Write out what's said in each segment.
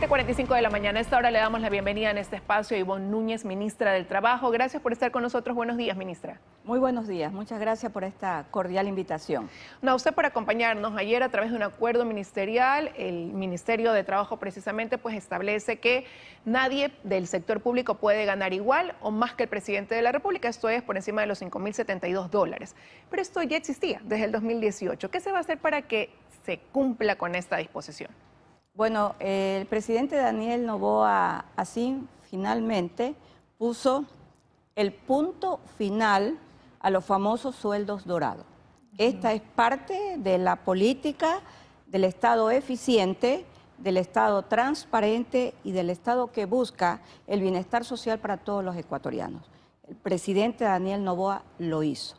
7:45 de la mañana. A esta hora le damos la bienvenida en este espacio a Ivonne Núñez, ministra del Trabajo. Gracias por estar con nosotros. Buenos días, ministra. Muy buenos días. Muchas gracias por esta cordial invitación. No, a usted por acompañarnos. Ayer, a través de un acuerdo ministerial, el Ministerio de Trabajo precisamente pues establece que nadie del sector público puede ganar igual o más que el presidente de la República. Esto es por encima de los $5.072. Pero esto ya existía desde el 2018. ¿Qué se va a hacer para que se cumpla con esta disposición? Bueno, el presidente Daniel Noboa así finalmente puso el punto final a los famosos sueldos dorados. Esta es parte de la política del Estado eficiente, del Estado transparente y del Estado que busca el bienestar social para todos los ecuatorianos. El presidente Daniel Noboa lo hizo.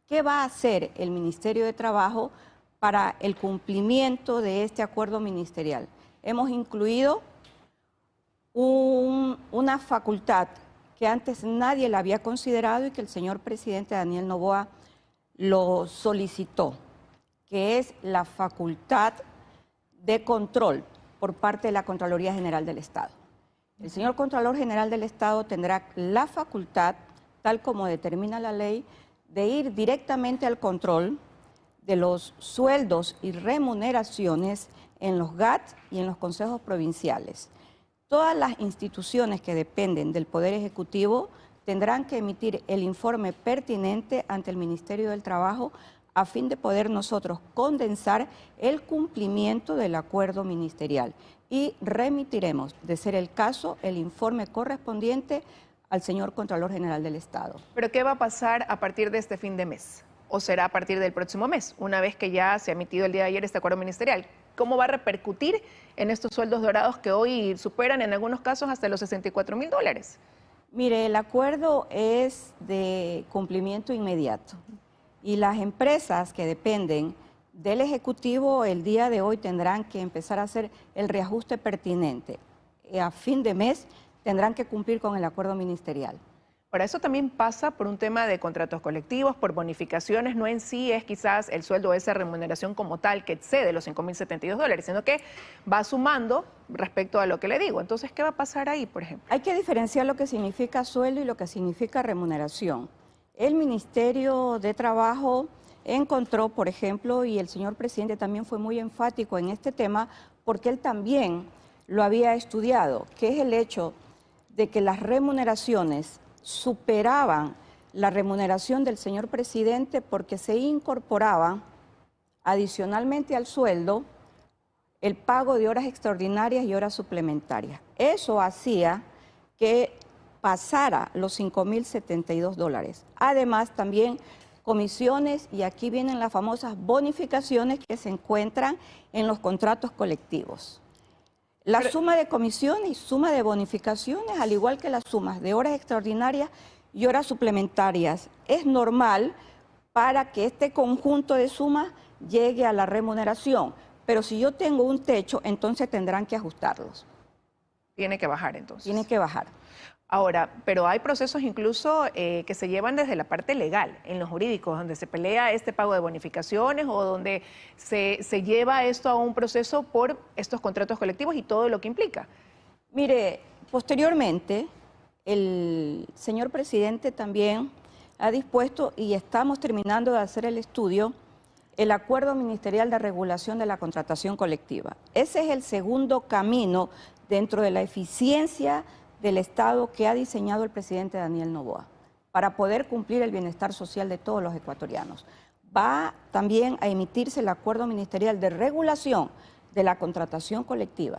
¿Qué va a hacer el Ministerio de Trabajo para el cumplimiento de este acuerdo ministerial? Hemos incluido una facultad que antes nadie la había considerado y que el señor presidente Daniel Noboa lo solicitó, que es la facultad de control por parte de la Contraloría General del Estado. El señor Contralor General del Estado tendrá la facultad, tal como determina la ley, de ir directamente al control de los sueldos y remuneraciones en los GAT y en los consejos provinciales. Todas las instituciones que dependen del Poder Ejecutivo tendrán que emitir el informe pertinente ante el Ministerio del Trabajo a fin de poder nosotros condensar el cumplimiento del acuerdo ministerial y remitiremos, de ser el caso, el informe correspondiente al señor Contralor General del Estado. ¿Pero qué va a pasar a partir de este fin de mes? ¿O será a partir del próximo mes, una vez que ya se ha emitido el día de ayer este acuerdo ministerial? ¿Cómo va a repercutir en estos sueldos dorados que hoy superan en algunos casos hasta los $64.000? Mire, el acuerdo es de cumplimiento inmediato y las empresas que dependen del Ejecutivo el día de hoy tendrán que empezar a hacer el reajuste pertinente. A fin de mes tendrán que cumplir con el acuerdo ministerial. Ahora, eso también pasa por un tema de contratos colectivos, por bonificaciones, no en sí es quizás el sueldo de esa remuneración como tal que excede los $5.072, sino que va sumando respecto a lo que le digo. Entonces, ¿qué va a pasar ahí, por ejemplo? Hay que diferenciar lo que significa sueldo y lo que significa remuneración. El Ministerio de Trabajo encontró, por ejemplo, y el señor presidente también fue muy enfático en este tema, porque él también lo había estudiado, que es el hecho de que las remuneraciones superaban la remuneración del señor presidente porque se incorporaba adicionalmente al sueldo el pago de horas extraordinarias y horas suplementarias. Eso hacía que pasara los $5.072. Además, también comisiones, y aquí vienen las famosas bonificaciones que se encuentran en los contratos colectivos. La suma de comisiones y suma de bonificaciones, al igual que las sumas de horas extraordinarias y horas suplementarias, es normal para que este conjunto de sumas llegue a la remuneración. Pero si yo tengo un techo, entonces tendrán que ajustarlos. Tiene que bajar entonces. Tiene que bajar. Ahora, pero hay procesos incluso que se llevan desde la parte legal, en los jurídicos, donde se pelea este pago de bonificaciones o donde se lleva esto a un proceso por estos contratos colectivos y todo lo que implica. Mire, posteriormente, el señor presidente también ha dispuesto, y estamos terminando de hacer el estudio, el Acuerdo Ministerial de Regulación de la Contratación Colectiva. Ese es el segundo camino dentro de la eficiencia del Estado que ha diseñado el presidente Daniel Noboa para poder cumplir el bienestar social de todos los ecuatorianos. Va también a emitirse el Acuerdo Ministerial de Regulación de la Contratación Colectiva.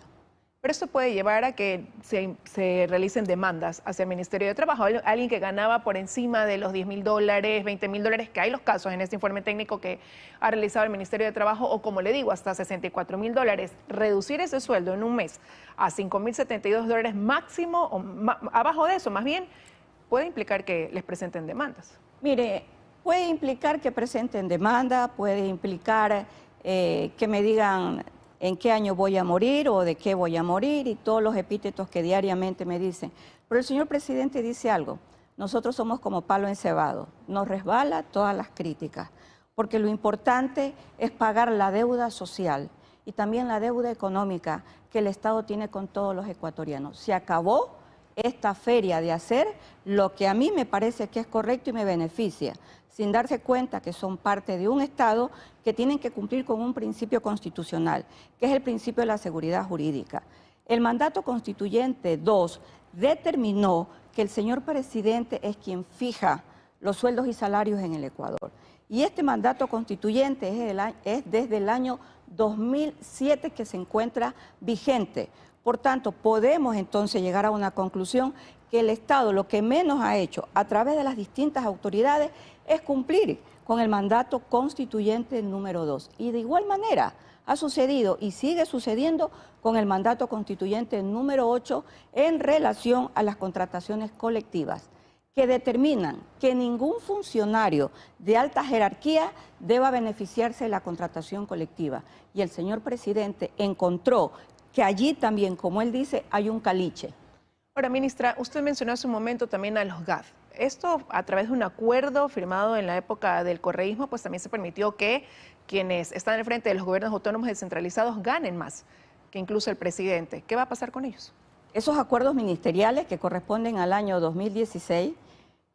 Pero esto puede llevar a que se realicen demandas hacia el Ministerio de Trabajo. Alguien que ganaba por encima de los $10.000, $20.000, que hay los casos en este informe técnico que ha realizado el Ministerio de Trabajo, o como le digo, hasta $64.000, reducir ese sueldo en un mes a $5.072 máximo, o abajo de eso más bien, puede implicar que les presenten demandas. Mire, puede implicar que presenten demanda, puede implicar que me digan en qué año voy a morir o de qué voy a morir y todos los epítetos que diariamente me dicen. Pero el señor presidente dice algo, nosotros somos como palo encebado, nos resbala todas las críticas, porque lo importante es pagar la deuda social y también la deuda económica que el Estado tiene con todos los ecuatorianos. Se acabó esta feria de hacer lo que a mí me parece que es correcto y me beneficia, sin darse cuenta que son parte de un Estado que tienen que cumplir con un principio constitucional, que es el principio de la seguridad jurídica. El mandato constituyente 2 determinó que el señor presidente es quien fija los sueldos y salarios en el Ecuador. Y este mandato constituyente es desde el año 2007 que se encuentra vigente. Por tanto, podemos entonces llegar a una conclusión que el Estado lo que menos ha hecho a través de las distintas autoridades es cumplir con el mandato constituyente número 2. Y de igual manera ha sucedido y sigue sucediendo con el mandato constituyente número 8 en relación a las contrataciones colectivas, que determinan que ningún funcionario de alta jerarquía deba beneficiarse de la contratación colectiva. Y el señor presidente encontró que allí también, como él dice, hay un caliche. Ahora, ministra, usted mencionó hace un momento también a los GAF. Esto, a través de un acuerdo firmado en la época del correísmo, pues también se permitió que quienes están al frente de los gobiernos autónomos descentralizados ganen más que incluso el presidente. ¿Qué va a pasar con ellos? Esos acuerdos ministeriales que corresponden al año 2016,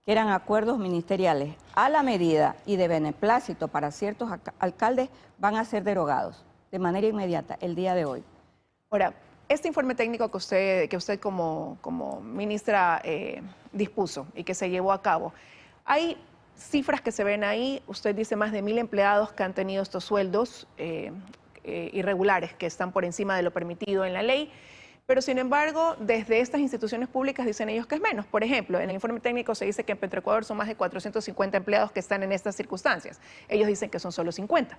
que eran acuerdos ministeriales a la medida y de beneplácito para ciertos alcaldes, van a ser derogados de manera inmediata el día de hoy. Ahora, este informe técnico que usted como ministra dispuso y que se llevó a cabo, hay cifras que se ven ahí. Usted dice más de 1000 empleados que han tenido estos sueldos irregulares, que están por encima de lo permitido en la ley. Pero, sin embargo, desde estas instituciones públicas dicen ellos que es menos. Por ejemplo, en el informe técnico se dice que en Petroecuador son más de 450 empleados que están en estas circunstancias. Ellos dicen que son solo 50.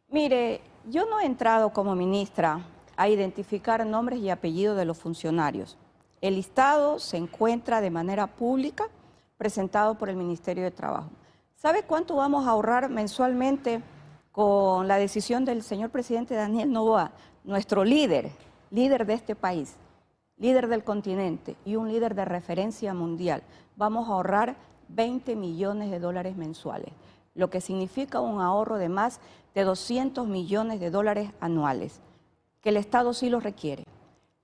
Mire, yo no he entrado como ministra a identificar nombres y apellidos de los funcionarios. El listado se encuentra de manera pública, presentado por el Ministerio de Trabajo. ¿Sabe cuánto vamos a ahorrar mensualmente con la decisión del señor presidente Daniel Noboa, nuestro líder de este país, líder del continente y un líder de referencia mundial? Vamos a ahorrar 20 millones de dólares mensuales, lo que significa un ahorro de más de 200 millones de dólares anuales, que el Estado sí lo requiere.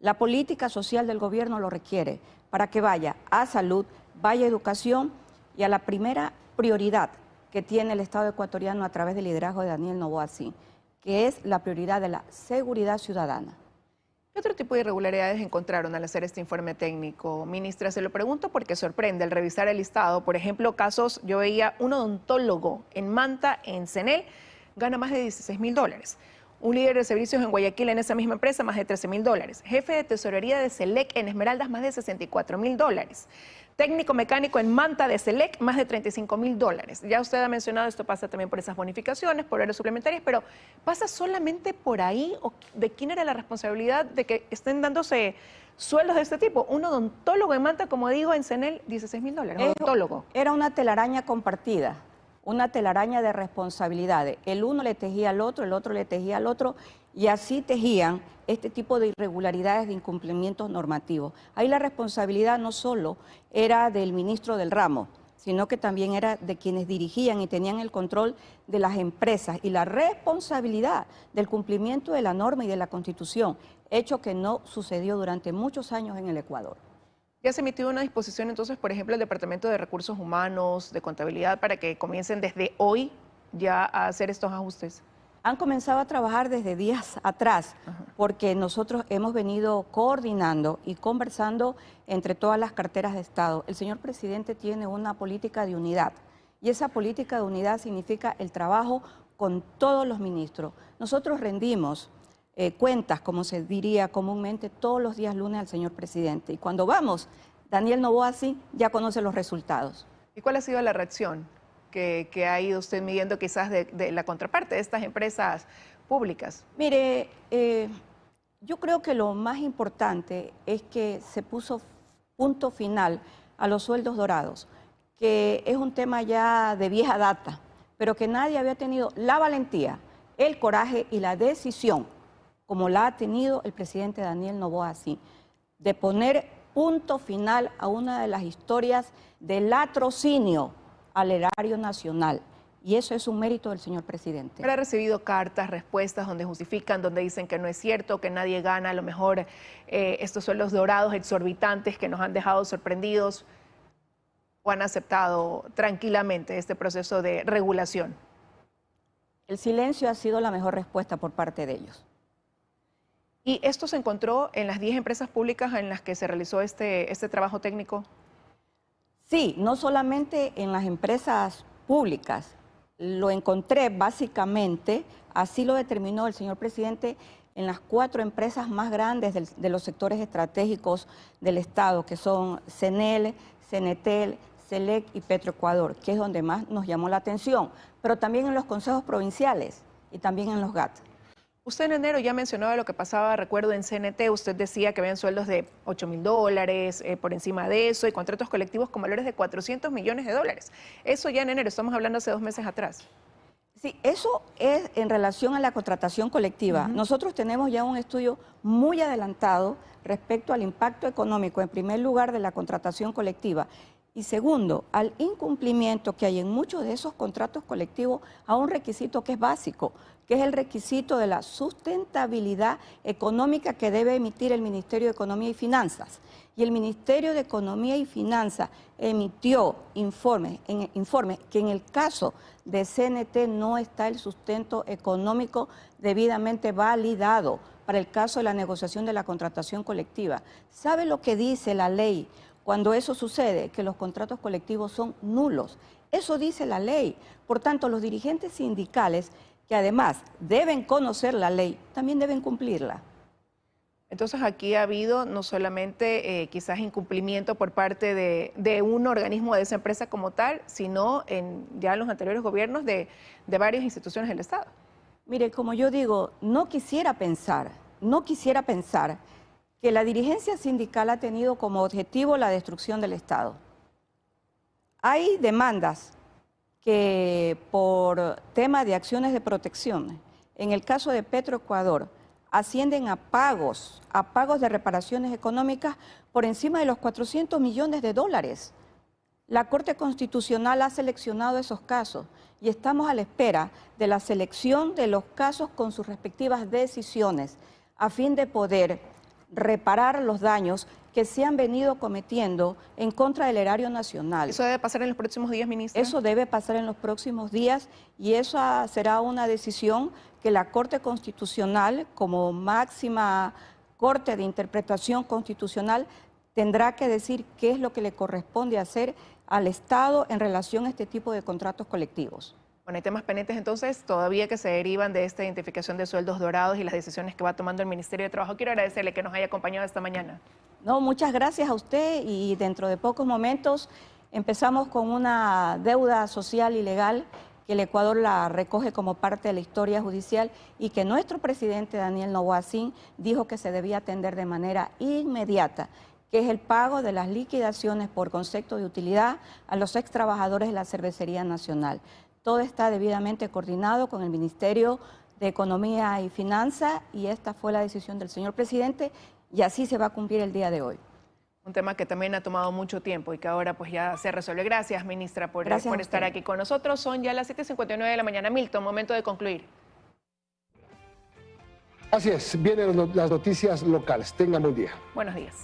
La política social del gobierno lo requiere para que vaya a salud, vaya a educación y a la primera prioridad que tiene el Estado ecuatoriano a través del liderazgo de Daniel Noboa, que es la prioridad de la seguridad ciudadana. ¿Qué otro tipo de irregularidades encontraron al hacer este informe técnico, ministra? Se lo pregunto porque sorprende al revisar el listado. Por ejemplo, casos, yo veía un odontólogo en Manta, en CENEL, gana más de 16.000 dólares. Un líder de servicios en Guayaquil, en esa misma empresa, más de 13.000 dólares. Jefe de tesorería de SELEC en Esmeraldas, más de 64.000 dólares. Técnico mecánico en Manta de SELEC, más de 35.000 dólares. Ya usted ha mencionado, esto pasa también por esas bonificaciones, por horas suplementarias, pero ¿pasa solamente por ahí? ¿O de quién era la responsabilidad de que estén dándose sueldos de este tipo? Un odontólogo en Manta, como digo, en CENEL, 16.000 dólares. Odontólogo. Era una telaraña compartida, una telaraña de responsabilidades. El uno le tejía al otro, el otro le tejía al otro, y así tejían este tipo de irregularidades, de incumplimientos normativos. Ahí la responsabilidad no solo era del ministro del ramo, sino que también era de quienes dirigían y tenían el control de las empresas y la responsabilidad del cumplimiento de la norma y de la Constitución, hecho que no sucedió durante muchos años en el Ecuador. ¿Ya se emitió una disposición entonces, por ejemplo, el Departamento de Recursos Humanos, de Contabilidad, para que comiencen desde hoy ya a hacer estos ajustes? Han comenzado a trabajar desde días atrás, porque nosotros hemos venido coordinando y conversando entre todas las carteras de Estado. El señor presidente tiene una política de unidad, y esa política de unidad significa el trabajo con todos los ministros. Nosotros rendimos cuentas, como se diría comúnmente, todos los días lunes al señor presidente. Y cuando vamos, Daniel Noboa ya conoce los resultados. ¿Y cuál ha sido la reacción que ha ido usted midiendo quizás de la contraparte de estas empresas públicas? Mire, yo creo que lo más importante es que se puso punto final a los sueldos dorados, que es un tema ya de vieja data, pero que nadie había tenido la valentía, el coraje y la decisión, como la ha tenido el presidente Daniel Noboa, de poner punto final a una de las historias del latrocinio al erario nacional. Y eso es un mérito del señor presidente. Pero ha recibido cartas, respuestas donde justifican, donde dicen que no es cierto, que nadie gana, a lo mejor estos sueldos dorados exorbitantes que nos han dejado sorprendidos, o han aceptado tranquilamente este proceso de regulación. El silencio ha sido la mejor respuesta por parte de ellos. ¿Y esto se encontró en las 10 empresas públicas en las que se realizó este trabajo técnico? Sí, no solamente en las empresas públicas. Lo encontré básicamente, así lo determinó el señor presidente, en las 4 empresas más grandes de los sectores estratégicos del Estado, que son CENEL, CENETEL, CELEC y Petroecuador, que es donde más nos llamó la atención, pero también en los consejos provinciales y también en los GAT. Usted en enero ya mencionaba lo que pasaba, recuerdo, en CNT, usted decía que habían sueldos de $8.000, por encima de eso, y contratos colectivos con valores de $400 millones. Eso ya en enero, estamos hablando hace 2 meses atrás. Sí, eso es en relación a la contratación colectiva. Nosotros tenemos ya un estudio muy adelantado respecto al impacto económico, en primer lugar, de la contratación colectiva. Y segundo, al incumplimiento que hay en muchos de esos contratos colectivos a un requisito que es básico, que es el requisito de la sustentabilidad económica que debe emitir el Ministerio de Economía y Finanzas. Y el Ministerio de Economía y Finanzas emitió informe que en el caso de CNT no está el sustento económico debidamente validado para el caso de la negociación de la contratación colectiva. ¿Sabe lo que dice la ley cuando eso sucede? Que los contratos colectivos son nulos. Eso dice la ley. Por tanto, los dirigentes sindicales, que además deben conocer la ley, también deben cumplirla. Entonces aquí ha habido no solamente quizás incumplimiento por parte de un organismo de esa empresa como tal, sino ya en los anteriores gobiernos de varias instituciones del Estado. Mire, como yo digo, no quisiera pensar que la dirigencia sindical ha tenido como objetivo la destrucción del Estado. Hay demandas que por tema de acciones de protección, en el caso de Petroecuador, ascienden a pagos de reparaciones económicas por encima de los $400 millones. La Corte Constitucional ha seleccionado esos casos y estamos a la espera de la selección de los casos con sus respectivas decisiones a fin de poder reparar los daños que se han venido cometiendo en contra del erario nacional. ¿Eso debe pasar en los próximos días, ministra? Eso debe pasar en los próximos días y esa será una decisión que la Corte Constitucional, como máxima Corte de Interpretación Constitucional, tendrá que decir qué es lo que le corresponde hacer al Estado en relación a este tipo de contratos colectivos. Bueno, hay temas pendientes entonces todavía que se derivan de esta identificación de sueldos dorados y las decisiones que va tomando el Ministerio de Trabajo. Quiero agradecerle que nos haya acompañado esta mañana. No, muchas gracias a usted y dentro de pocos momentos empezamos con una deuda social y legal que el Ecuador la recoge como parte de la historia judicial y que nuestro presidente Daniel Noboa Sin dijo que se debía atender de manera inmediata, que es el pago de las liquidaciones por concepto de utilidad a los ex trabajadores de la Cervecería Nacional. Todo está debidamente coordinado con el Ministerio de Economía y Finanzas y esta fue la decisión del señor presidente y así se va a cumplir el día de hoy. Un tema que también ha tomado mucho tiempo y que ahora pues ya se resuelve. Gracias, ministra, por estar aquí con nosotros. Son ya las 7:59 de la mañana. Milton, momento de concluir. Así es, vienen las noticias locales. Tengan buen día. Buenos días.